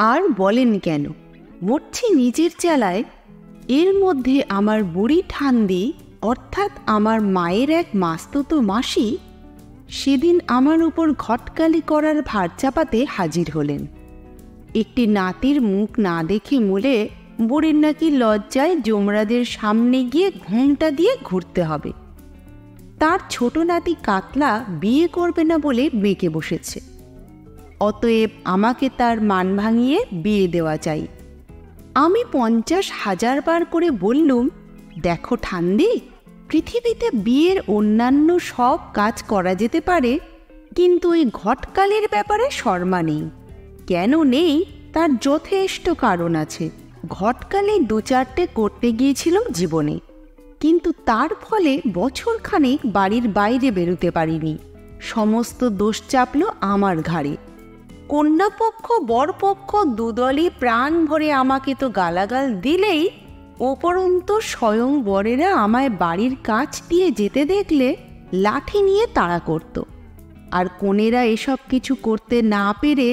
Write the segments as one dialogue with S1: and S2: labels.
S1: আর বলেন কেন, মরছি নিজের জ্বালায়। এর মধ্যে আমার বুড়ি ঠান্দি অর্থাৎ আমার মায়ের এক মাস্তুতো মাসি সেদিন আমার উপর ঘটকালি করার ভার চাপাতে হাজির হলেন। একটি নাতির মুখ না দেখে মূলে বুড়ির নাকি লজ্জায় যমরাজের সামনে গিয়ে ঘোমটা দিয়ে ঘুরতে হবে। তার ছোট নাতি কাতলা বিয়ে করবে না বলে বেঁকে বসেছে, অতএব আমাকে তার মান ভাঙিয়ে বিয়ে দেওয়া চাই। আমি 50,000 বার করে বললুম, দেখো ঠান্দি, পৃথিবীতে বিয়ের অন্যান্য সব কাজ করা যেতে পারে, কিন্তু ওই ঘটকালির ব্যাপারে শর্মা নেই। কেন নেই তার যথেষ্ট কারণ আছে। ঘটকালি 2-4টে করতে গিয়েছিল জীবনে, কিন্তু তার ফলে বছরখানেক বাড়ির বাইরে বেরোতে পারিনি। সমস্ত দোষ চাপল আমার ঘাড়ে। কন্যাপক্ষ বরপক্ষ দুদলই প্রাণ ভরে আমাকে তো গালাগাল দিলেই, উপরন্তু স্বয়ং বরেরা আমায় বাড়ির কাছ দিয়ে যেতে দেখলে লাঠি নিয়ে তাড়া করত। আর কনেরা এসব কিছু করতে না পেরে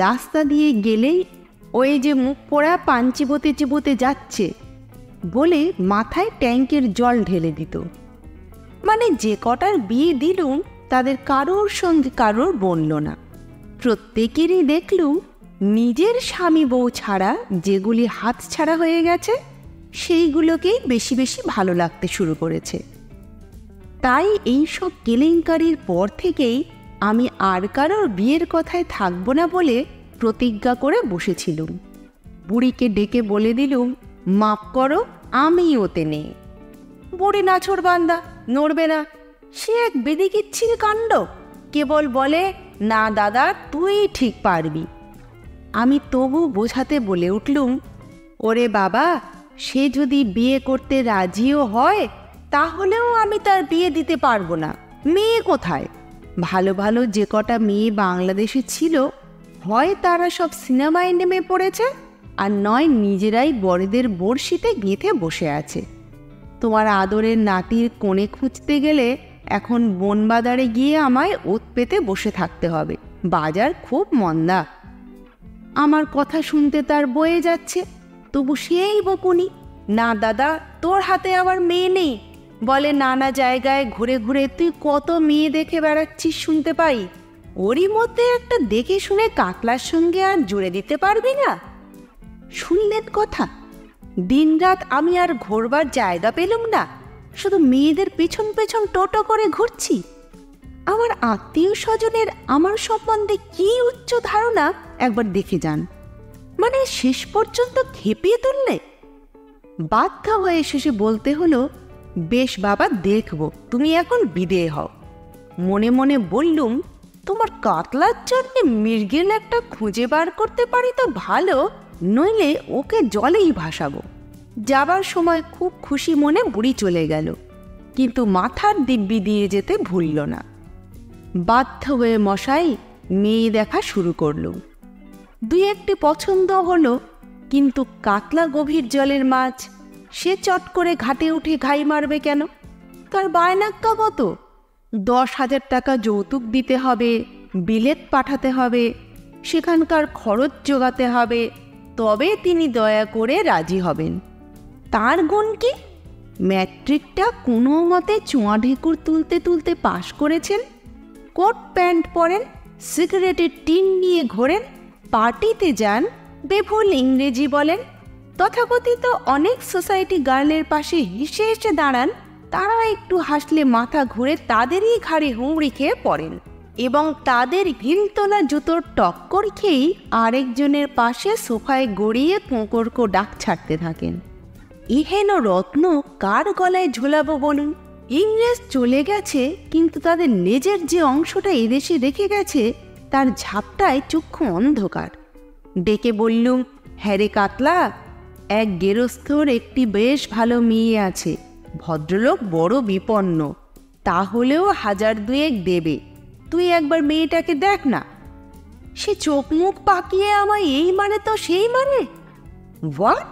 S1: রাস্তা দিয়ে গেলেই ওই যে মুখ পোড়া পান চিবোতে চিবোতে যাচ্ছে বলে মাথায় ট্যাঙ্কের জল ঢেলে দিত। মানে যে কটার বিয়ে দিলুম তাদের কারোর সঙ্গে কারোর বনল না। প্রত্যেকেরই দেখলুম নিজের স্বামী বউ ছাড়া যেগুলি হাত ছাড়া হয়ে গেছে সেইগুলোকেই বেশি বেশি ভালো লাগতে শুরু করেছে। তাই এই সব কেলেঙ্কারির পর থেকেই আমি আর কারোর বিয়ের কথায় থাকবো না বলে প্রতিজ্ঞা করে বসেছিলুম। বুড়িকে ডেকে বলে দিলুম, মাপ করো, আমি ওতে নেই। বুড়ি নাছোড় বান্দা, নড়বে না। সে এক বেদিকিচ্ছির কাণ্ড, কেবল বলে, না দাদা, তুই ঠিক পারবি। আমি তবু বোঝাতে বলে উঠলুম, ওরে বাবা, সে যদি বিয়ে করতে রাজিও হয় তাহলেও আমি তার বিয়ে দিতে পারবো না। মেয়ে কোথায়? ভালো ভালো যে কটা মেয়ে বাংলাদেশে ছিল, হয় তারা সব সিনেমায় নেমে পড়েছে, আর নয় নিজেরাই বড়দের বড়শিতে গেঁথে বসে আছে। তোমার আদরের নাতির কোণে খুঁজতে গেলে এখন বনবাজারে গিয়ে আমায় ওত পেতে বসে থাকতে হবে। বাজার খুব মন্দা। আমার কথা শুনতে তার বয়ে যাচ্ছে, তবু সেই বকুনি, না দাদা, তোর হাতে আবার মেয়ে নেই। বলে নানা জায়গায় ঘুরে ঘুরে তুই কত মেয়ে দেখে বেড়াচ্ছিস শুনতে পাই, ওরই মধ্যে একটা দেখে শুনে কাতলার সঙ্গে আর জুড়ে দিতে পারবি না? শুনলেন কথা? দিনরাত আমি আর ঘোরবার জায়গা পেলুম না, শুধু মেয়েদের পেছন পেছন টোটো করে ঘুরছি। আমার আত্মীয় স্বজনের আমার সম্বন্ধে কি উচ্চ ধারণা একবার দেখে যান। মানে শেষ পর্যন্ত খেপিয়ে তুললে। বাধ্য হয়ে শেষে বলতে হলো, বেশ বাবা, দেখব, তুমি এখন বিদেয় হও। মনে মনে বললুম, তোমার কাতলার জন্য মৃগেল একটা খুঁজে বার করতে পারি তো ভালো, নইলে ওকে জলেই ভাসাবো। যাবার সময় খুব খুশি মনে বুড়ি চলে গেল, কিন্তু মাথার দিব্যি দিয়ে যেতে ভুলল না। বাধ্য হয়ে মশাই মেয়ে দেখা শুরু করলুম। 2-1টি পছন্দ হলো, কিন্তু কাতলা গভীর জলের মাছ, সে চট করে ঘাটে উঠে ঘাই মারবে কেন? তার বায়নাক্কা কত? 10,000 টাকা যৌতুক দিতে হবে, বিলেত পাঠাতে হবে, সেখানকার খরচ জোগাতে হবে, তবে তিনি দয়া করে রাজি হবেন। তার গুণ কি? ম্যাট্রিকটা কোনো মতে চুঁয়া ঢেকুর তুলতে তুলতে পাশ করেছেন, কোট প্যান্ট পরেন, সিগারেটের টিন নিয়ে ঘোরেন, পার্টিতে যান, বেভুল ইংরেজি বলেন, তথাকথিত অনেক সোসাইটি গার্লের পাশে হেসে হেসে দাঁড়ান, তারা একটু হাসলে মাথা ঘুরে তাদেরই ঘাড়ে হুমড়ি খেয়ে পড়েন, এবং তাদের হিলতোলা জুতোর টক্কর খেয়েই আরেকজনের পাশে সোফায় গড়িয়ে কোঁকড়কো ডাক ছাড়তে থাকেন। ইহেন রত্ন কার গলায় ঝোলাবো বলুন? ইংরেজ চলে গেছে, কিন্তু তাদের লেজের যে অংশটা এদেশে রেখে গেছে তার ঝাপটায় চক্ষু অন্ধকার। ডেকে বললুম, হ্যাঁ রে কাতলা, এক গেরস্থর একটি বেশ ভালো মেয়ে আছে, ভদ্রলোক বড় বিপন্ন, তাহলেও 1000-2 দেবে, তুই একবার মেয়েটাকে দেখ না। সে চোখ মুখ পাকিয়ে আমায় এই মানে তো সেই মানে। হোয়াট?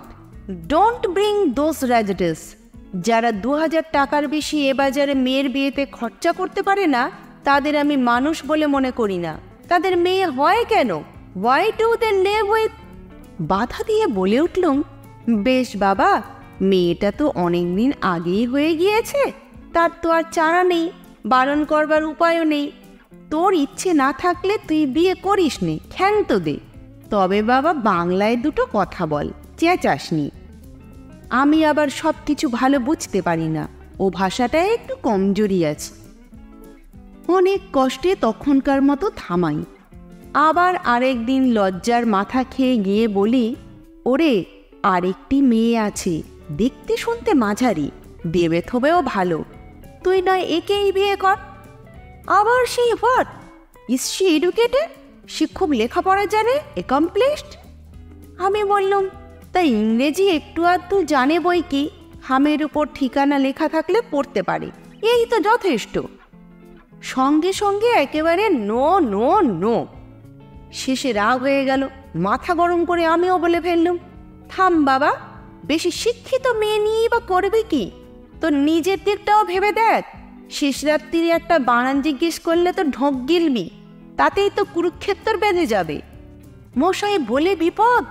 S1: ডোন্ট ব্রিং দোজ র্যাজেটেস। যারা 2000 টাকার বেশি এ বাজারে মেয়ের বিয়েতে খরচা করতে পারে না, তাদের আমি মানুষ বলে মনে করি না। তাদের মেয়ে হয় কেন? Why do they live with বাধা দিয়ে বলে উঠলুম, বেশ বাবা, মেয়েটা তো অনেক দিন আগেই হয়ে গিয়েছে, তার তো আর চারা নেই, বারণ করবার উপায়ও নেই। তোর ইচ্ছে না থাকলে তুই বিয়ে করিস নে, ক্ষান্ত দে। তবে বাবা বাংলায় দুটো কথা বল, চেঁচাসনি। আমি আবার সব কিছু ভালো বুঝতে পারি না, ও ভাষাটায় একটু কমজোরি আছে। অনেক কষ্টে তখনকার মতো থামাই। আবার আরেক দিন লজ্জার মাথা খেয়ে গিয়ে বলি, ওরে আরেকটি মেয়ে আছে, দেখতে শুনতে মাঝারি, দেবে থবেও ভালো, তুই নয় একেই বিয়ে কর। আবার সেই হোয়াট, ইজ শি এডুকেটেড, সে খুব লেখাপড়া জানে, অ্যাকমপ্লিশড। আমি বললাম, তাই ইংরেজি একটু আধটু জানে বই কি, হামের উপর ঠিকানা লেখা থাকলে পড়তে পারে, এই তো যথেষ্ট। সঙ্গে সঙ্গে একেবারে নো নো নো। শেষে রাগ হয়ে গেল, মাথা গরম করে আমিও বলে ফেললুম, থাম বাবা, বেশি শিক্ষিত মেয়ে নিয়েই বা করবে কি, তোর নিজের দিকটাও ভেবে দেখ। শেষ রাত্রিরে একটা বানান জিজ্ঞেস করলে তো ঢোক গিলবি, তাতেই তো কুরুক্ষেত্র বেঁধে যাবে। মশাই বলে বিপদ।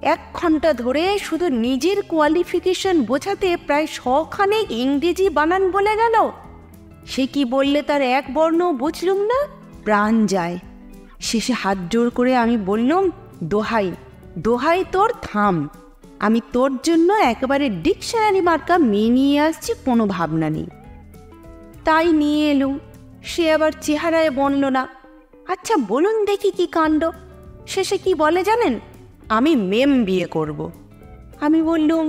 S1: 1 ঘন্টা ধরে শুধু নিজের কোয়ালিফিকেশন বোঝাতে প্রায় 100 খানেক ইংরেজি বানান বলে গেল। সে কি বললে তার এক বর্ণ বুঝলুম না, প্রাণ যায়। শেষে হাত জোর করে আমি বললুম, দোহাই দোহাই তোর, থাম, আমি তোর জন্য একেবারে ডিকশনারি মার্কা মেয়ে নিয়ে আসছি, কোনো ভাবনা নেই। তাই নিয়ে এলুম। সে আবার চেহারায় বলল না। আচ্ছা বলুন দেখি কি কাণ্ড। শেষে কি বলে জানেন, আমি মেম বিয়ে করব। আমি বললুম,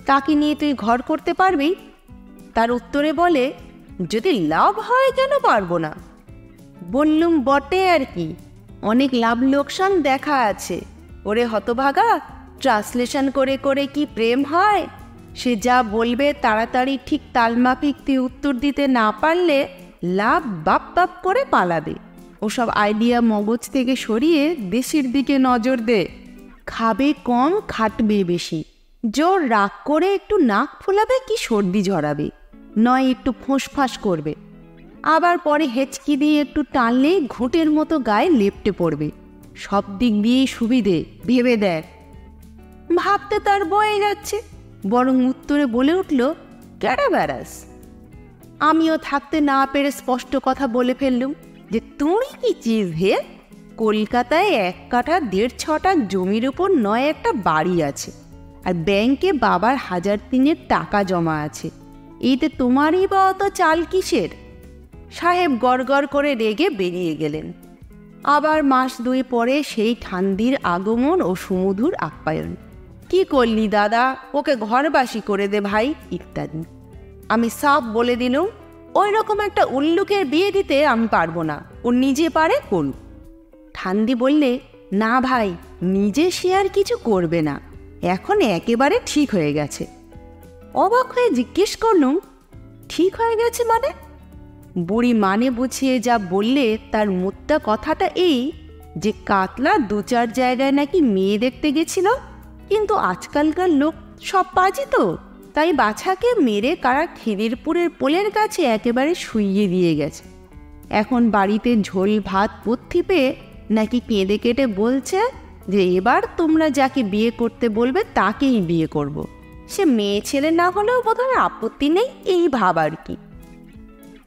S1: তাকে নিয়ে তুই ঘর করতে পারবি? তার উত্তরে বলে, যদি লাভ হয় কেন পারবো না। বললুম, বটে আর কি, অনেক লাভ লোকসান দেখা আছে। ওরে হতভাগা, ট্রান্সলেশন করে করে কি প্রেম হয়? সে যা বলবে তাড়াতাড়ি ঠিক তালমাফিক তুই উত্তর দিতে না পারলে লাভ বাপ বাপ করে পালাবে। ওসব আইডিয়া মগজ থেকে সরিয়ে দেশের দিকে নজর দে। খাবে কম, খাটবে বেশি। জোর রাগ করে একটু নাক ফোলাবে কি সর্দি ঝরাবে, নয় একটু ফোঁসফাঁস করবে, আবার পরে হেঁচকি দিয়ে একটু টানলে ঘুঁটের মতো গায়ে লেপটে পড়বে। সব দিক দিয়েই সুবিধে, ভেবে দেখ। ভাবতে তার বয়ে যাচ্ছে, বরং উত্তরে বলে উঠল, ক্যারাব্যারাস। আমিও থাকতে না পেরে স্পষ্ট কথা বলে ফেললুম যে, তুই কি চিজ হে? কলকাতায় 1 কাঠা 1.5 জমির উপর নয় একটা বাড়ি আছে, আর ব্যাংকে বাবার 1000 টাকা জমা আছে, এইতে তোমারই বা অত চাল কিসের? সাহেব গড়গড় করে রেগে বেরিয়ে গেলেন। আবার মাস 2 পরে সেই ঠান্দির আগমন ও সুমধুর আপ্যায়ন। কি করলি দাদা, ওকে ঘরবাসী করে দে ভাই, ইত্যাদি। আমি সাফ বলে দিলুম, ওই রকম একটা উল্লুকের বিয়ে দিতে আমি পারবো না, ও নিজে পারে করুক। ঠান্দি বললে, না ভাই, নিজে সে আর কিছু করবে না, এখন একেবারে ঠিক হয়ে গেছে। অবাক হয়ে জিজ্ঞেস করলুম, ঠিক হয়ে গেছে মানে? বুড়ি মানে বুঝিয়ে যা বললে তার মোদ্দা কথাটা এই যে, কাতলা 2-4 জায়গায় নাকি মেয়ে দেখতে গেছিল, কিন্তু আজকালকার লোক সব পাজি তো, তাই বাছাকে মেরে কারা খিদিরপুরের পোলের কাছে একেবারে শুইয়ে দিয়ে গেছে। এখন বাড়িতে ঝোল ভাত পথ্যি পেয়ে নাকি কেঁদে কেটে বলছে যে, এবার তোমরা যাকে বিয়ে করতে বলবে তাকেই বিয়ে করব। সে মেয়ে ছেলে না হলেও বোধহয় আপত্তি নেই, এই ভাব আর কি।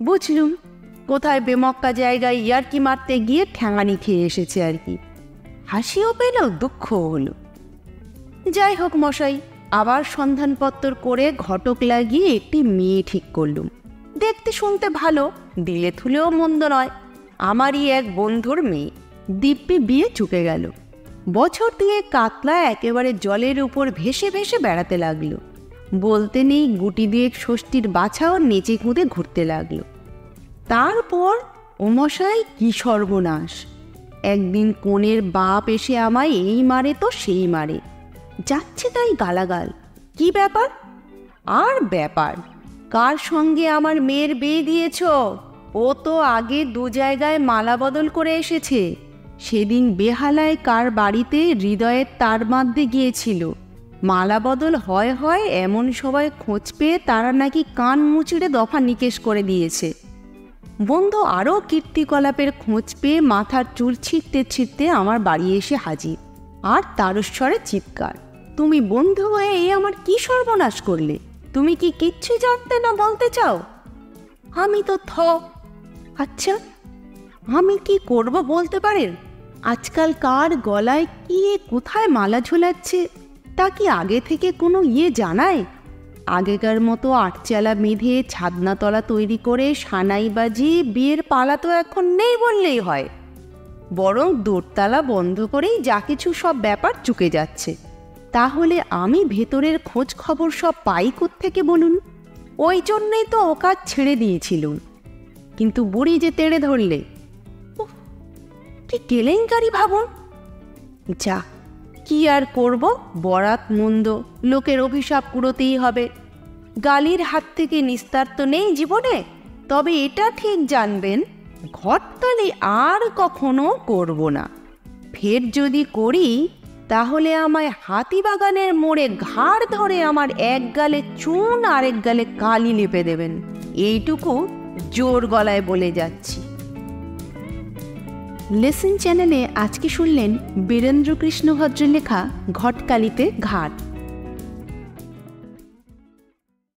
S1: বুঝলুম কোথায় বেমক্কা জায়গায় ইয়ার্কি মারতে গিয়ে ঠ্যাঙানি খেয়ে এসেছে আর কি। হাসিও পেল, দুঃখও হলো। যাই হোক মশাই, আবার সন্ধানপত্র করে ঘটক লাগিয়ে একটি মেয়ে ঠিক করলুম। দেখতে শুনতে ভালো, দিলে থুলেও মন্দ নয়। আমারই এক বন্ধুর মেয়ে, দিব্যি বিয়ে চুকে গেল। বছর দিয়ে কাতলা একেবারে জলের উপর ভেসে ভেসে বেড়াতে লাগলো। বলতে নেই গুটি দিয়ে ষষ্ঠীর বাছাও নেচে কুঁদে ঘুরতে লাগলো। তারপর ও মশাই কি সর্বনাশ! একদিন কনের বাপ এসে আমায় এই মারে তো সেই মারে, যাচ্ছে তাই গালাগাল। কি ব্যাপার? আর ব্যাপার, কার সঙ্গে আমার মেয়ের বিয়ে দিয়েছ? ও তো আগে 2 জায়গায় মালা বদল করে এসেছে। সেদিন বেহালায় কার বাড়িতে হৃদয়ের তার বাঁধতে গিয়েছিল। মালা বদল হয় হয় এমন সবাই খোঁজ পেয়ে তারা নাকি কান মুচড়ে দফা নিকেশ করে দিয়েছে। বন্ধু আরও কীর্তিকলাপের খোঁজ পেয়ে মাথার চুল ছিঁড়তে ছিঁড়তে আমার বাড়ি এসে হাজির। আর তারস্বরে চিৎকার, তুমি বন্ধু হয়ে এই আমার কি সর্বনাশ করলে? তুমি কি কিচ্ছু জানতে না বলতে চাও? আমি তো আচ্ছা, আমি কি করব বলতে পারেন? আজকাল কার গলায় কি কোথায় মালা ঝোলাচ্ছে তা কি আগে থেকে কোনো জানায়? আগেকার মতো আটচালা বেঁধে ছাদনাতলা তৈরি করে সানাই বাজিয়ে বিয়ের পালা তো এখন নেই বললেই হয়। বরং দোরতালা বন্ধ করেই যা কিছু সব ব্যাপার চুকে যাচ্ছে। তাহলে আমি ভেতরের খোঁজ খবর সব পাই কোত্থেকে বলুন? ওই জন্যই তো ও কাজ ছেড়ে দিয়েছিলুম। কিন্তু বুড়ি যে তেড়ে ধরলে, কি কেলেঙ্কারি ভাবুন। যা, কি আর করব, বরাত মন্দ, লোকের অভিশাপ কুড়োতেই হবে। গালির হাত থেকে নিস্তার তো নেই জীবনে। তবে এটা ঠিক জানবেন, ঘটতালি আর কখনো করব না। ফের যদি করি তাহলে আমায় হাতিবাগানের মোড়ে ঘাড় ধরে আমার এক গালে চুন আরেক গালে কালি লেপে দেবেন, এইটুকু জোর গলায় বলে যাচ্ছি। লেসন চ্যানেলে আজকে শুনলেন বীরেন্দ্রকৃষ্ণ ভদ্রের লেখা ঘটকালিতে ঘাট।